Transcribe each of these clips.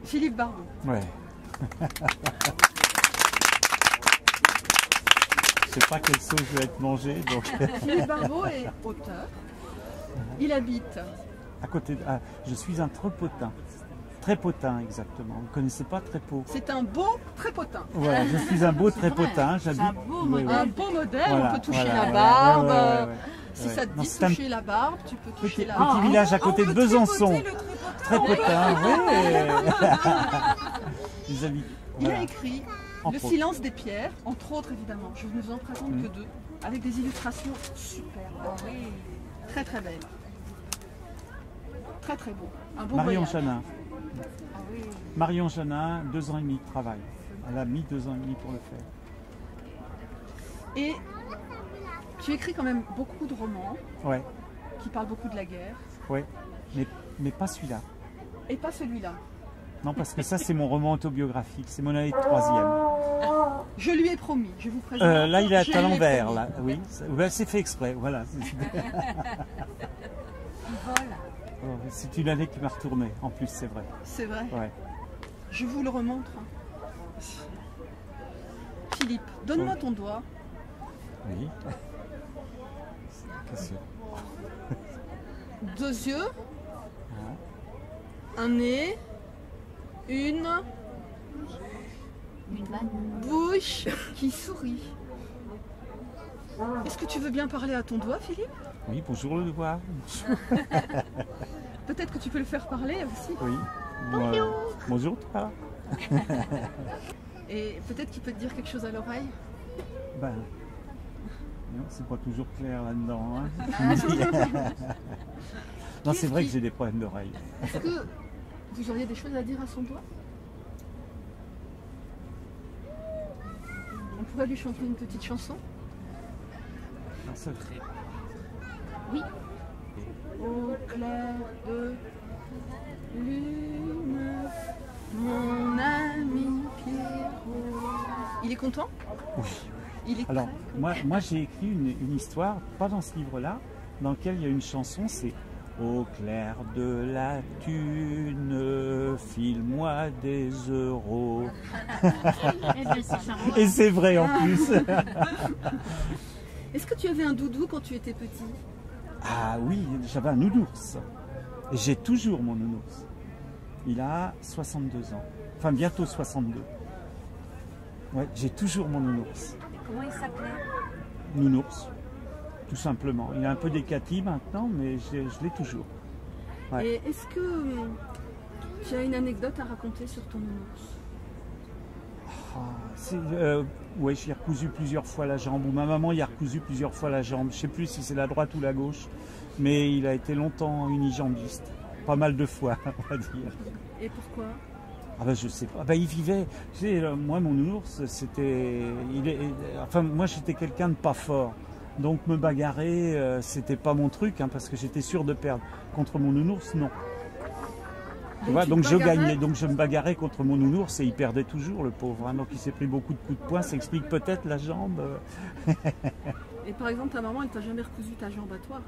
Philippe Barbeau. Ouais. Je sais pas quelle sauce je vais être mangée, donc... Philippe Barbeau est auteur. Il habite. À côté de... Ah, je suis un trépotin. Trépotin, exactement. Vous ne connaissez pas Trépeau? C'est un beau trépotin. Voilà, je suis un beau trépotin. C'est un beau modèle. Un beau modèle, Voilà, on peut toucher voilà, la voilà, barbe. ouais. Si ça te Non, dit c'est un toucher la barbe, tu peux toucher petit, la barbe. petit village à côté de Besançon. Trépotin, oui. Ils habitent. Il Voilà. a écrit Entre Le autres. silence des pierres, entre autres évidemment. Je ne vous en présente que deux, avec des illustrations superbes. Très très belles. Très très beau. Un beau Marion voyage. Chanin. Ah oui. Marion Chanin, 2 ans et demi de travail. Elle a mis 2 ans et demi pour le faire. Et tu écris quand même beaucoup de romans Ouais, qui parlent beaucoup de la guerre. ouais. Mais pas celui-là. Et pas celui-là. Non, parce que ça, c'est mon roman autobiographique. C'est mon année de 3e. Je lui ai promis, je vous présente. Là, il est à Je lui ai l'envers, promis. là. Oui, c'est fait exprès. Voilà. Oh, c'est une année qui m'a retourné. En plus, c'est vrai. C'est vrai. Ouais. Je vous le remontre. Philippe, donne-moi ton doigt. Oui. Qu'est-ce que 2 yeux, c'est? un nez, une bouche qui sourit. Est-ce que tu veux bien parler à ton doigt, Philippe? Oui, bonjour le doigt. Peut-être que tu peux le faire parler aussi. Oui. Bonjour toi. Et peut-être qu'il peut te dire quelque chose à l'oreille. Ben, non, c'est pas toujours clair là-dedans. Hein. Non, c'est vrai que j'ai des problèmes d'oreille. Est-ce que vous auriez des choses à dire à son doigt? On pourrait lui chanter une petite chanson? Un seul. Oui. Au clair de lune, mon ami Pierrot. Il est content? Oui. Il est Alors, très moi j'ai écrit une histoire, pas dans ce livre-là, dans lequel il y a une chanson, c'est au clair de la thune, file-moi des euros. Et c'est vrai en plus. Est-ce que tu avais un doudou quand tu étais petit? Ah oui, j'avais un nounours. Et j'ai toujours mon nounours. Il a 62 ans. Enfin, bientôt 62. Ouais, j'ai toujours mon nounours. Comment il s'appelait? Nounours, tout simplement. Il est un peu décati maintenant, mais je l'ai toujours. Ouais. Et est-ce que tu as une anecdote à raconter sur ton nounours? Ouais, j'ai recousu plusieurs fois la jambe, ou ma maman y a recousu plusieurs fois la jambe. Je ne sais plus si c'est la droite ou la gauche, mais il a été longtemps unijambiste. Pas mal de fois, on va dire. Et pourquoi? Ah ben je sais pas. Ben, il vivait. Tu sais, moi mon nounours, c'était. Enfin moi j'étais quelqu'un de pas fort. Donc me bagarrer, c'était pas mon truc, hein, parce que j'étais sûr de perdre. Contre mon nounours, non. Tu vois, donc je gagnais, donc je me bagarrais contre mon nounours et il perdait toujours, le pauvre. Hein, donc il s'est pris beaucoup de coups de poing, ça explique peut-être la jambe. Et par exemple, ta maman, elle t'a jamais recousu ta jambe à toi?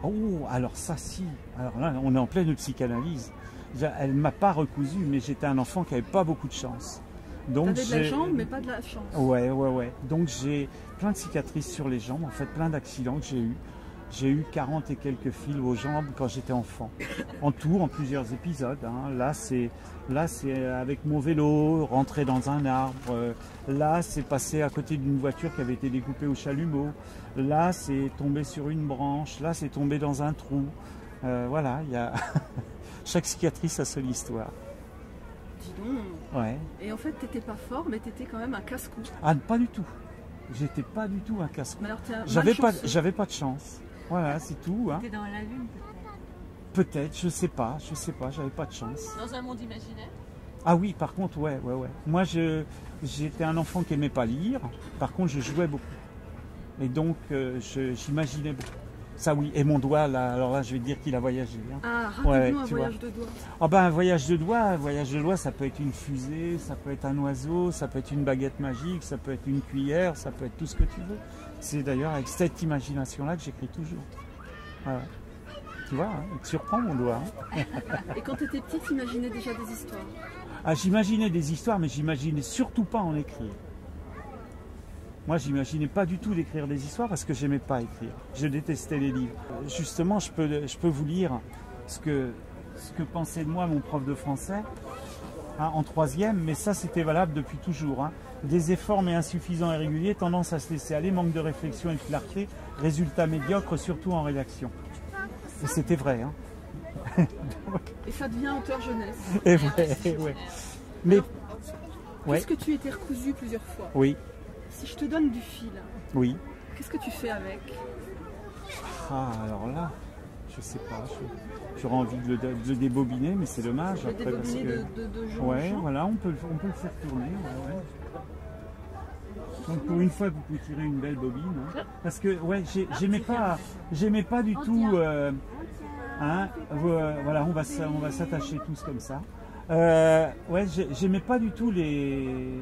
Oh, alors ça si. Alors là, on est en pleine psychanalyse. Elle m'a pas recousu, mais j'étais un enfant qui avait pas beaucoup de chance. Donc t'avais de la jambe, mais pas de la chance. Ouais. Donc j'ai plein de cicatrices sur les jambes, en fait plein d'accidents que j'ai eu. J'ai eu 40 et quelques fils aux jambes quand j'étais enfant. En tout, en plusieurs épisodes. Hein. Là, c'est avec mon vélo, rentré dans un arbre. Là, c'est passé à côté d'une voiture qui avait été découpée au chalumeau. Là, c'est tombé sur une branche. Là, c'est tombé dans un trou. Voilà, il y a... Chaque cicatrice a son histoire. Dis donc. Ouais. Et en fait, t'étais pas fort, mais t'étais quand même un casse-cou. Ah, pas du tout. J'étais pas du tout un casse-cou. Mais alors, t'es un J'avais pas de chance. Voilà, c'est tout. Hein. T'es dans la lune Peut-être, je sais pas, j'avais pas de chance. Dans un monde imaginaire? Ah oui, par contre, ouais. Moi, j'étais un enfant qui aimait pas lire. Par contre, je jouais beaucoup. Et donc, j'imaginais beaucoup. Ça oui, et mon doigt, là, alors là, je vais te dire qu'il a voyagé. Hein. Ah, raconte-nous un tu voyage de doigt. Ah ben, un voyage de doigt, ça peut être une fusée, ça peut être un oiseau, ça peut être une baguette magique, ça peut être une cuillère, ça peut être tout ce que tu veux. C'est d'ailleurs avec cette imagination-là que j'écris toujours. Voilà. tu vois, hein, il te surprend mon doigt. Hein. Et quand tu étais petite, tu imaginais déjà des histoires? Ah, j'imaginais des histoires, mais j'imaginais surtout pas en écrire. Moi, j'imaginais pas du tout d'écrire des histoires parce que j'aimais pas écrire. Je détestais les livres. Justement, je peux vous lire ce que pensait de moi mon prof de français hein, en troisième, mais ça c'était valable depuis toujours. Hein. Des efforts mais insuffisants et réguliers, tendance à se laisser aller, manque de réflexion et de clarté, résultats médiocres surtout en rédaction. Et c'était vrai. Hein. Et ça devient auteur jeunesse. Et ouais. Mais Qu'est-ce que tu étais recousu plusieurs fois? Oui. Si je te donne du fil, Oui. qu'est-ce que tu fais avec? Ah, alors là, je sais pas. J'aurais envie de le débobiner, mais c'est dommage. Le après, débobiner parce que... de gens. Ouais, voilà, on peut le faire tourner. Ouais. Donc pour une fois, vous pouvez tirer une belle bobine. Hein. Parce que, ouais, j'aimais pas du tout. Hein, voilà, on va s'attacher tous comme ça. Ouais, j'aimais pas du tout les.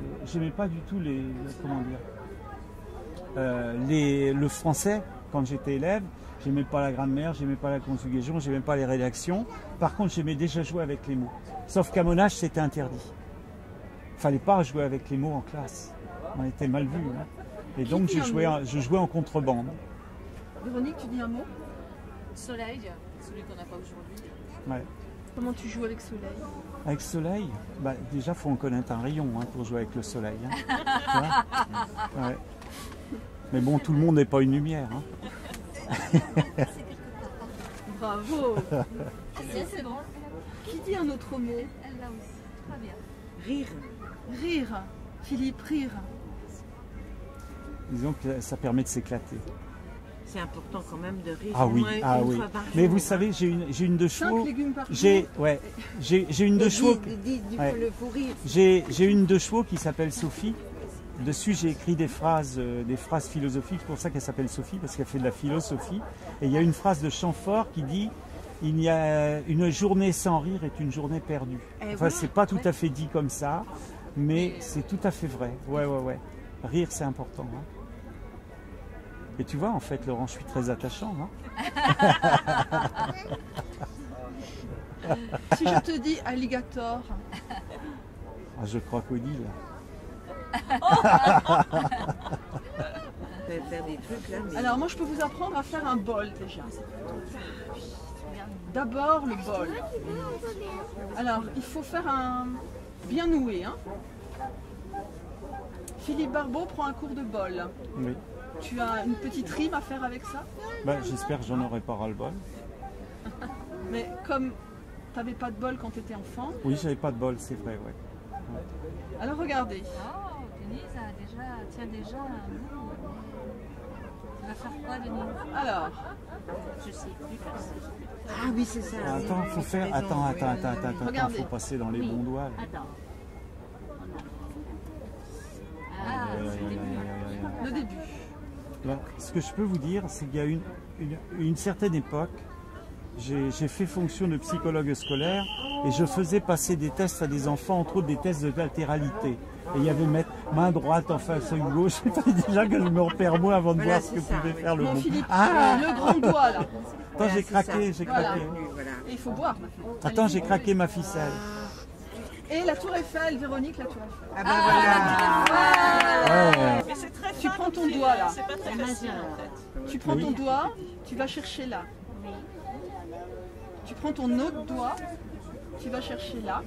Comment dire le français quand j'étais élève. J'aimais pas la grammaire, j'aimais pas la conjugaison, j'aimais pas les rédactions. Par contre, j'aimais déjà jouer avec les mots. Sauf qu'à mon âge, c'était interdit. Fallait pas jouer avec les mots en classe. On était mal vus. Hein. Et donc, je jouais en contrebande. Véronique, tu dis un mot? Soleil, celui qu'on n'a pas aujourd'hui. Ouais. Comment tu joues avec Soleil? Avec Soleil, bah, déjà, il faut en connaître un rayon hein, pour jouer avec le Soleil. Hein. Ouais. Mais bon, tout le monde n'est pas une lumière. Hein. Bravo. C'est bon. Qui dit un autre mot? Elle l'a aussi. Très bien. Rire. Rire. Philippe, rire. Disons que ça permet de s'éclater. C'est important quand même de rire. Ah oui, une fois par mais jour, vous hein. savez, j'ai une de 5 chevaux. légumes par jour. J'ai une de chevaux. Ouais. J'ai une de chevaux qui s'appelle Sophie. Dessus, j'ai écrit des phrases philosophiques. C'est pour ça qu'elle s'appelle Sophie, parce qu'elle fait de la philosophie. Et il y a une phrase de Chamfort qui dit « Il y a une journée sans rire est une journée perdue ». Enfin, voilà. c'est pas tout à fait dit comme ça, mais c'est tout à fait vrai. Ouais. Rire, c'est important. Hein. Et tu vois, en fait, Laurent, je suis très attachant. Hein. Si je te dis alligator, Ah, je crocodile. Faire des trucs là. Mais... alors moi je peux vous apprendre à faire un bol déjà. D'abord le bol. Alors il faut faire un bien noué. Hein. Philippe Barbeau prend un cours de bol. Oui. Tu as une petite rime à faire avec ça? Ben, j'espère que j'en aurai pas ras-le-bol. Mais comme tu n'avais pas de bol quand tu étais enfant. Oui, j'avais pas de bol, c'est vrai, ouais. Alors regardez. Oh, Denise tient déjà un mot. Tu vas faire quoi, Denise? Alors, Je sais plus faire ça. Ah oui, c'est ça. Attends, faut faire. Attends, Regardez. faut passer dans les bons doigts. Là. Attends. Ah, c'est le début. le début. Là, ce que je peux vous dire, c'est qu'il y a une certaine époque, j'ai fait fonction de psychologue scolaire et je faisais passer des tests à des enfants, entre autres des tests de latéralité. Et il y avait mettre main droite en face à une gauche. Il fallait déjà que je me repère moi avant de Voilà, voir ce que c'est ça, pouvait oui. faire le Bon bon. Philippe, Ah le grand doigt là. Attends, j'ai craqué, j'ai Voilà. craqué. Voilà. Et il faut boire maintenant. Attends, j'ai craqué ma ficelle. Et la tour Eiffel, Véronique, la tour Eiffel. Ah ben voilà. Ouais. Mais c'est très Tu fin prends ton comme doigt, là. C'est pas très facile en fait. Tu prends Oui. ton doigt, tu vas chercher là. Tu prends ton autre doigt, tu vas chercher là.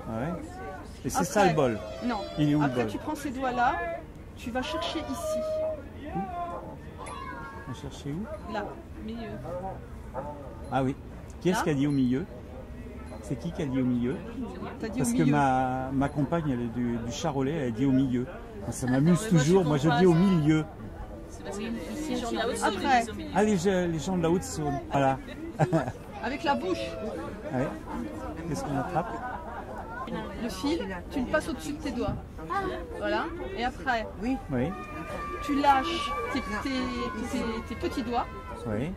Ouais. Et c'est Après- ça le bol. Non. Il est où le Après, bol? tu prends ces doigts-là, tu vas chercher ici. On va chercher où? Là. Milieu. Ah oui. Qui est-ce Là. qui a dit au milieu? C'est qui a dit au milieu? T'as dit Parce au que milieu. ma compagne, elle est du Charolais, elle a dit au milieu. Ça m'amuse mais moi, je toujours, moi je comprends dis pas au milieu. C'est parce que les gens de la haute Après. Ah, les gens de la Haute-Saône, voilà. Avec la bouche, Ouais. Qu'est-ce qu'on attrape? le fil, tu le passes au-dessus de tes doigts. Voilà. Et après, Oui, tu lâches tes petits doigts. oui.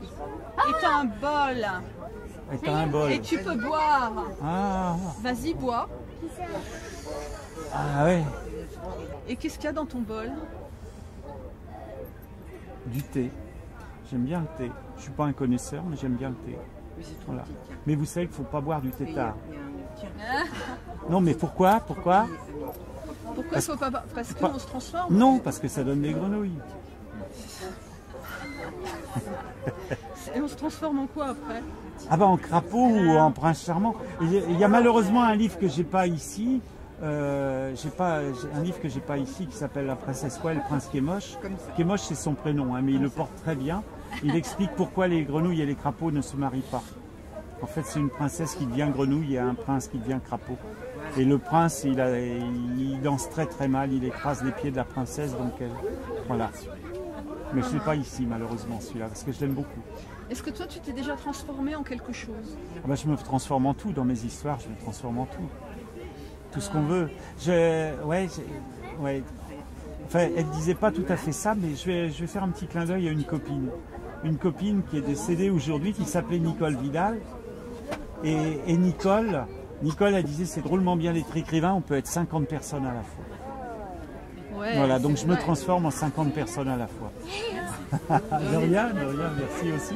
Et tu as un bol. Et t'as un bol. Et tu peux boire. Ah, Vas-y, bois. ah ouais, Et qu'est-ce qu'il y a dans ton bol? du thé. J'aime bien le thé. Je ne suis pas un connaisseur, mais j'aime bien le thé. Mais c'est trop Voilà. petit, tiens. Mais vous savez qu'il ne faut pas boire du Et il y a- tétard. il y a un- tiens. Non, mais pourquoi? Pourquoi? Pourquoi il faut pas... Parce qu'on se transforme? Non, parce que ça donne des grenouilles. Et on se transforme en quoi après? Ah bah en crapaud ou en prince charmant. Il y a malheureusement un livre que j'ai pas ici. J'ai un livre que j'ai pas ici qui s'appelle La princesse quoi, le prince qui est moche. Qui est moche, c'est son prénom, hein, mais il le porte très bien. Il explique pourquoi les grenouilles et les crapauds ne se marient pas. En fait, c'est une princesse qui devient grenouille et un prince qui devient crapaud. Et le prince, il danse très très mal, il écrase les pieds de la princesse, donc voilà. Mais je ne l'ai pas ici malheureusement celui-là, parce que je l'aime beaucoup. Est-ce que toi tu t'es déjà transformé en quelque chose? Ah bah, je me transforme en tout, dans mes histoires, je me transforme en tout. Tout ce qu'on veut. Ouais. Enfin, elle ne disait pas tout à fait ça, mais je vais faire un petit clin d'œil à une copine. Une copine qui est décédée aujourd'hui, qui s'appelait Nicole Vidal. Et Nicole, elle disait, c'est drôlement bien d'être écrivain, on peut être 50 personnes à la fois. Ouais, Voilà, donc c'est je me vrai. transforme en 50 personnes à la fois. De rien, merci aussi.